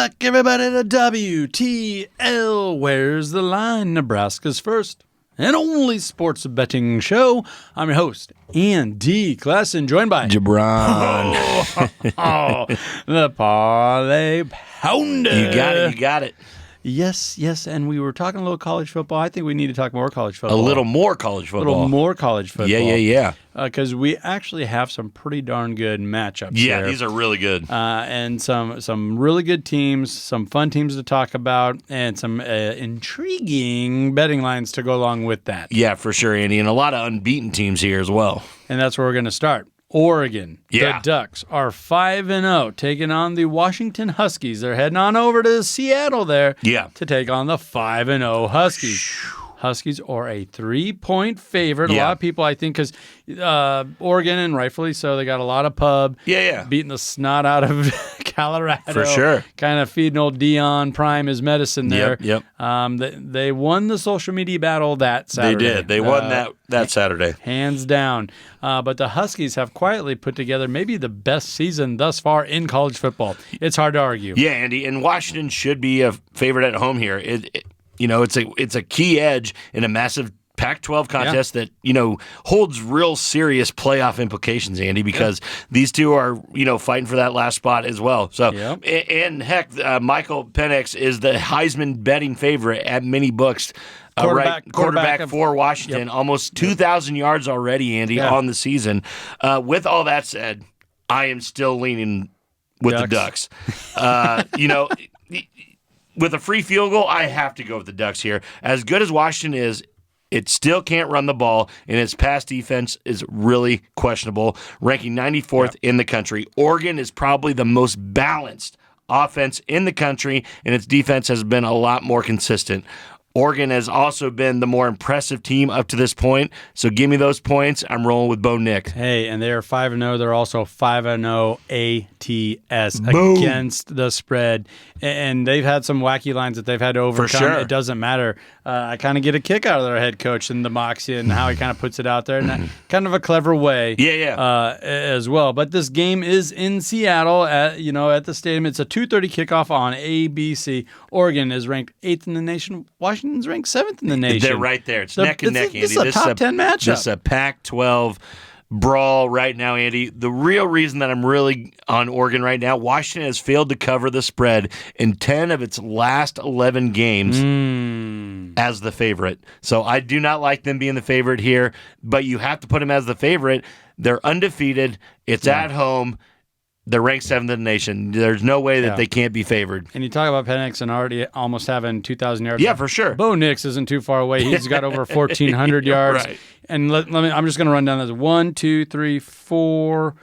back, everybody, to WTL. Where's the line? Nebraska's first and only sports betting show. I'm your host, Andy Klassen, joined by Jabron. the Parlay Pounder. You got it. Yes, and we were talking a little college football. I think we need to talk more college football. A little more college football. A little more college football. Yeah. Because we actually have some pretty darn good matchups Yeah, here. these are really good. And some really good teams, some fun teams to talk about, and some intriguing betting lines to go along with that. Yeah, for sure, Andy. And a lot of unbeaten teams here as well. And that's where we're going to start. Oregon, Yeah. the Ducks are 5-0, taking on the Washington Huskies. They're heading on over to Seattle there to take on the 5-0 Huskies. Huskies are a 3-point favorite. A lot of people, I think, because Oregon, and rightfully so, they got a lot of pub. Yeah. Beating the snot out of Colorado. For sure. Kind of feeding old Dion Prime his medicine there. Yep. They won the social media battle that Saturday. They did. They won that Saturday. Hands down. But the Huskies have quietly put together maybe the best season thus far in college football. It's hard to argue. Yeah, Andy. And Washington should be a favorite at home here. It's a key edge in a massive Pac-12 contest that, holds real serious playoff implications, Andy, because these two are, fighting for that last spot as well. So, and heck, Michael Penix is the Heisman betting favorite at many books. Quarterback for Washington, almost 2,000 yards already, Andy, on the season. With all that said, I am still leaning with the Ducks. With a free field goal, I have to go with the Ducks here. As good as Washington is, it still can't run the ball, and its pass defense is really questionable, ranking 94th in the country. Oregon is probably the most balanced offense in the country, and its defense has been a lot more consistent. Oregon has also been the more impressive team up to this point, so give me those points. I'm rolling with Bo Nix. Hey, and they are 5-0. They're also 5-0 ATS against the spread, and they've had some wacky lines that they've had to overcome. For sure. It doesn't matter. I kind of get a kick out of their head coach and the moxie and how he kind of puts it out there in kind of a clever way. As well. But this game is in Seattle at the stadium. It's a 2:30 kickoff on ABC. Oregon is ranked 8th in the nation. Washington's ranked 7th in the nation. They're right there. It's neck and neck, Andy. This is a top 10 matchup. This is a Pac-12 brawl right now, Andy. The real reason that I'm really on Oregon right now, Washington has failed to cover the spread in 10 of its last 11 games as the favorite. So I do not like them being the favorite here, but you have to put them as the favorite. They're undefeated. It's at home. They're ranked 7th in the nation. There's no way that they can't be favored. And you talk about Penix and already almost having 2,000 yards. Yeah, for sure. Bo Nix isn't too far away. He's got over 1,400 yards. Right. And I'm just going to run down this. 1, 2, 3, 4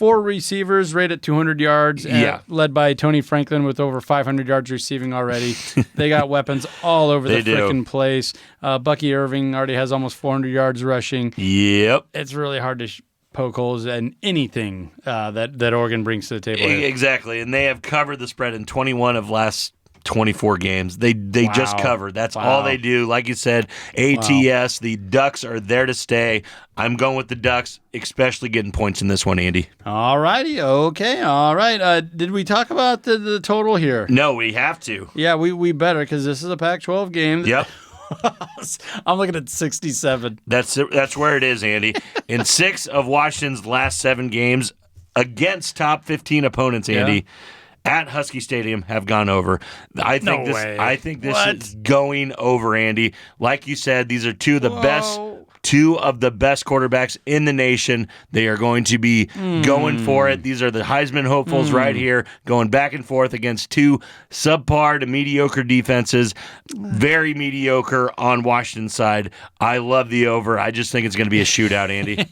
receivers right at 200 yards. Led by Tony Franklin with over 500 yards receiving already. They got weapons all over the freaking place. Bucky Irving already has almost 400 yards rushing. Yep. It's really hard to poke holes in anything that Oregon brings to the table. Exactly, and they have covered the spread in 21 of last 24 games. They just covered. That's all they do. Like you said, ATS, the Ducks are there to stay. I'm going with the Ducks, especially getting points in this one, Andy. All righty. Okay. All right. Did we talk about the total here? No, we have to. Yeah, we better because this is a Pac-12 game. Yep. I'm looking at 67. That's where it is, Andy. In 6 of Washington's last 7 games against top 15 opponents, Andy, at Husky Stadium have gone over. I think this is going over, Andy. Like you said, these are two of the best quarterbacks in the nation. They are going to be going for it. These are the Heisman hopefuls right here, going back and forth against two subpar to mediocre defenses. Very mediocre on Washington's side. I love the over. I just think it's going to be a shootout, Andy.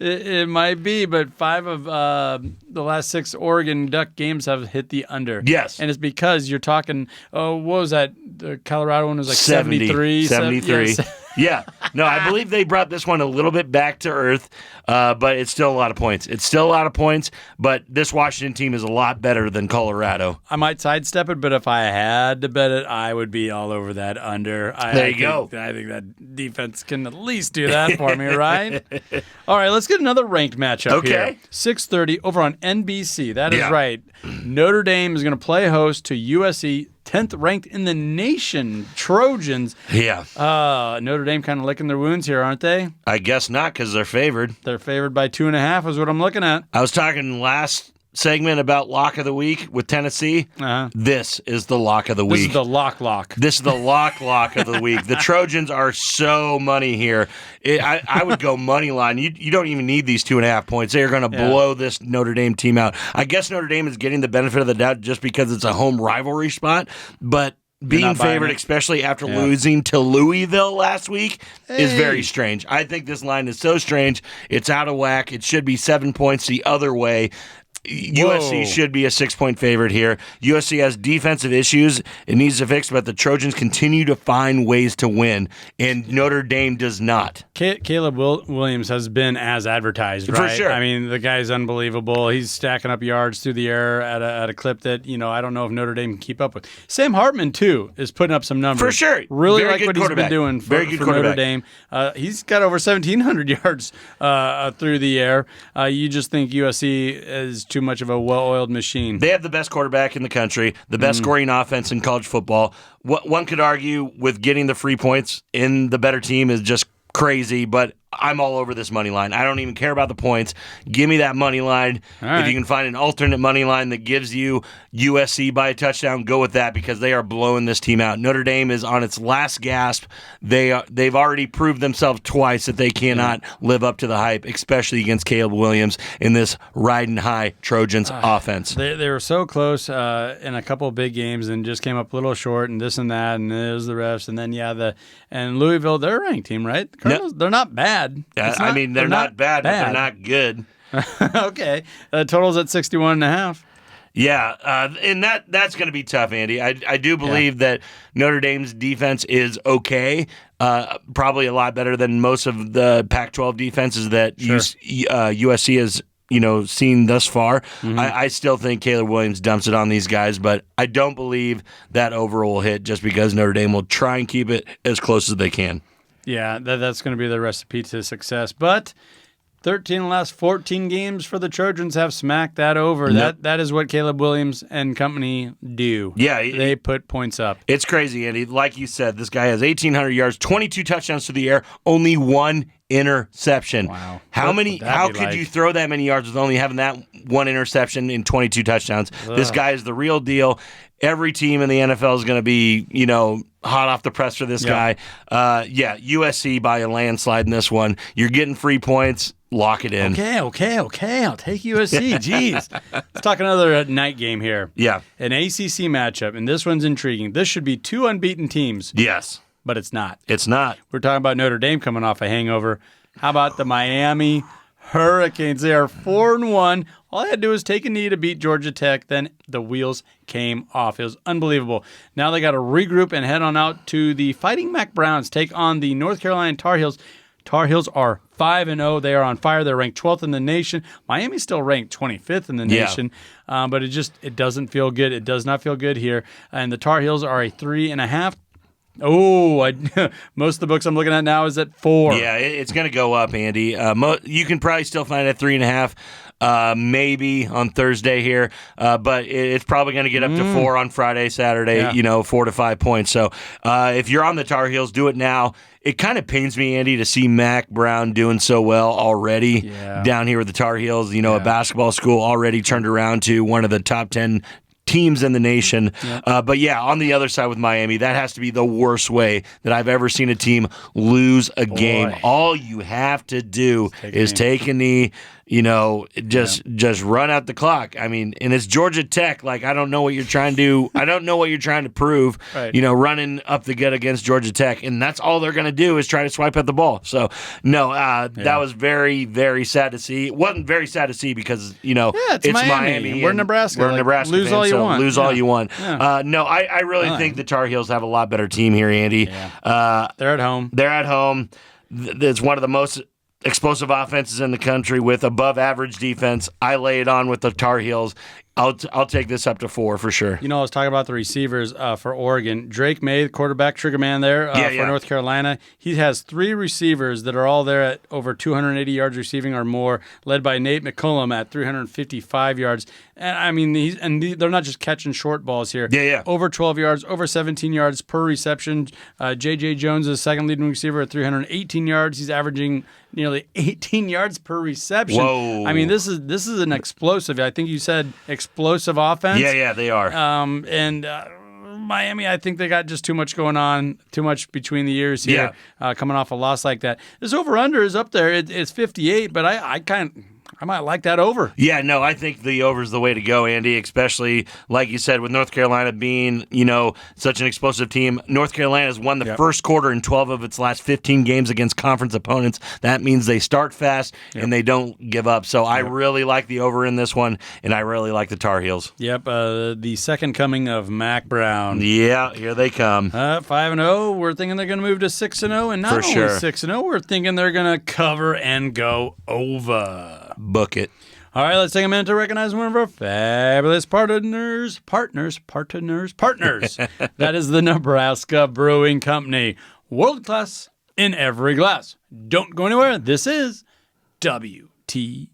It might be, but 5 of the last 6 Oregon Duck games have hit the under. Yes. And it's because you're talking, what was that? The Colorado one was like 73. 73. Yeah. No, I believe they brought this one a little bit back to earth, but it's still a lot of points. But this Washington team is a lot better than Colorado. I might sidestep it, but if I had to bet it, I would be all over that under. There you go. I think that defense can at least do that for me, right? All right, let's get another ranked matchup here. 6:30 over on NBC. That is right. Notre Dame is going to play host to USC, 10th ranked in the nation, Trojans. Yeah. Notre Dame kind of licking their wounds here, aren't they? I guess not, because they're favored. They're favored by 2.5 is what I'm looking at. I was talking last segment about lock of the week with Tennessee. This is the lock of the week. This is the lock. This is the lock of the week. The Trojans are so money here. I would go money line. You don't even need these 2.5 points. They are going to blow this Notre Dame team out. I guess Notre Dame is getting the benefit of the doubt just because it's a home rivalry spot, but being favored, especially after losing to Louisville last week, is very strange. I think this line is so strange. It's out of whack. It should be 7 points the other way. USC should be a 6-point favorite here. USC has defensive issues it needs to fix, but the Trojans continue to find ways to win, and Notre Dame does not. Caleb Williams has been as advertised, right? For sure. I mean, the guy's unbelievable. He's stacking up yards through the air at a clip that, I don't know if Notre Dame can keep up with. Sam Hartman, too, is putting up some numbers. For sure. Really like what he's been doing for Notre Dame. He's got over 1,700 yards through the air. You just think USC is too much of a well-oiled machine. They have the best quarterback in the country, the best scoring offense in college football. One could argue with getting the free points in the better team is just crazy, but I'm all over this money line. I don't even care about the points. Give me that money line. If you can find an alternate money line that gives you USC by a touchdown, go with that because they are blowing this team out. Notre Dame is on its last gasp. They've already proved themselves twice that they cannot live up to the hype, especially against Caleb Williams in this riding high Trojans offense. They were so close in a couple of big games and just came up a little short and this and that, and it was the refs. And then, and Louisville, they're a ranked team, right? The Cardinals, they're not bad. They're not bad, but they're not good. Okay. Total's at 61.5. Yeah, and that's going to be tough, Andy. I do believe that Notre Dame's defense is okay, probably a lot better than most of the Pac-12 defenses that USC has seen thus far. I still think Caleb Williams dumps it on these guys, but I don't believe that over will hit just because Notre Dame will try and keep it as close as they can. Yeah, that's going to be the recipe to success. But 13 of the last 14 games for the Trojans have smacked that over. Yep. That is what Caleb Williams and company do. Yeah. They put points up. It's crazy, Andy. Like you said, this guy has 1,800 yards, 22 touchdowns to the air, only one interception. Wow. How could you throw that many yards with only having that one interception in 22 touchdowns? Ugh. This guy is the real deal. Every team in the NFL is going to be, hot off the press for this guy. USC by a landslide in this one. You're getting free points. Lock it in. Okay. I'll take USC. Jeez. Let's talk another night game here. Yeah. An ACC matchup, and this one's intriguing. This should be two unbeaten teams. Yes. But it's not. It's not. We're talking about Notre Dame coming off a hangover. How about the Miami Hurricanes? They are 4-1. All they had to do was take a knee to beat Georgia Tech. Then the wheels came off. It was unbelievable. Now they got to regroup and head on out to the Fighting Mac Browns, take on the North Carolina Tar Heels. Tar Heels are 5-0. They are on fire. They're ranked 12th in the nation. Miami's still ranked 25th in the nation, but it doesn't feel good. It does not feel good here. And the Tar Heels are a 3.5. Most of the books I'm looking at now is at 4. Yeah, it's going to go up, Andy. You can probably still find it at 3.5, maybe on Thursday here, but it's probably going to get up to 4 on Friday, Saturday. 4 to 5 points. So if you're on the Tar Heels, do it now. It kind of pains me, Andy, to see Mac Brown doing so well already down here with the Tar Heels. A basketball school already turned around to one of the top 10 teams in the nation. But on the other side with Miami, that has to be the worst way that I've ever seen a team lose a game. All you have to do is take a knee, just run out the clock. I mean, and it's Georgia Tech. Like, I don't know what you're trying to do. I don't know what you're trying to prove, running up the gut against Georgia Tech. And that's all they're going to do is try to swipe at the ball. So, that was very, very sad to see. It wasn't very sad to see because, it's Miami. We're Nebraska. We're Nebraska. Lose all you want. Lose all you want. I really think the Tar Heels have a lot better team here, Andy. They're at home. They're at home. It's one of the most explosive offenses in the country with above average defense. I lay it on with the Tar Heels. I'll take this up to 4 for sure. You know, I was talking about the receivers for Oregon. Drake May, the quarterback trigger man there for North Carolina. He has 3 receivers that are all there at over 280 yards receiving or more, led by Nate McCullum at 355 yards. And I mean, they're not just catching short balls here. Over 12 yards, over 17 yards per reception. J.J. Jones is the second leading receiver at 318 yards. He's averaging nearly 18 yards per reception. Whoa. I mean, this is an explosive. I think you said explosive offense. Yeah, they are. Miami, I think they got just too much going on, too much between the ears here, coming off a loss like that. This over-under is up there. It's 58, but I might like that over. Yeah, no, I think the over is the way to go, Andy, especially, like you said, with North Carolina being, such an explosive team. North Carolina has won the first quarter in 12 of its last 15 games against conference opponents. That means they start fast and they don't give up. So I really like the over in this one, and I really like the Tar Heels. Yep, the second coming of Mac Brown. Yeah, here they come. 5-0. We're thinking they're going to move to 6-0, and not only 6-0, we're thinking they're going to cover and go over. Book it. All right, let's take a minute to recognize one of our fabulous partners. That is the Nebraska Brewing Company. World class in every glass. Don't go anywhere. This is WTL.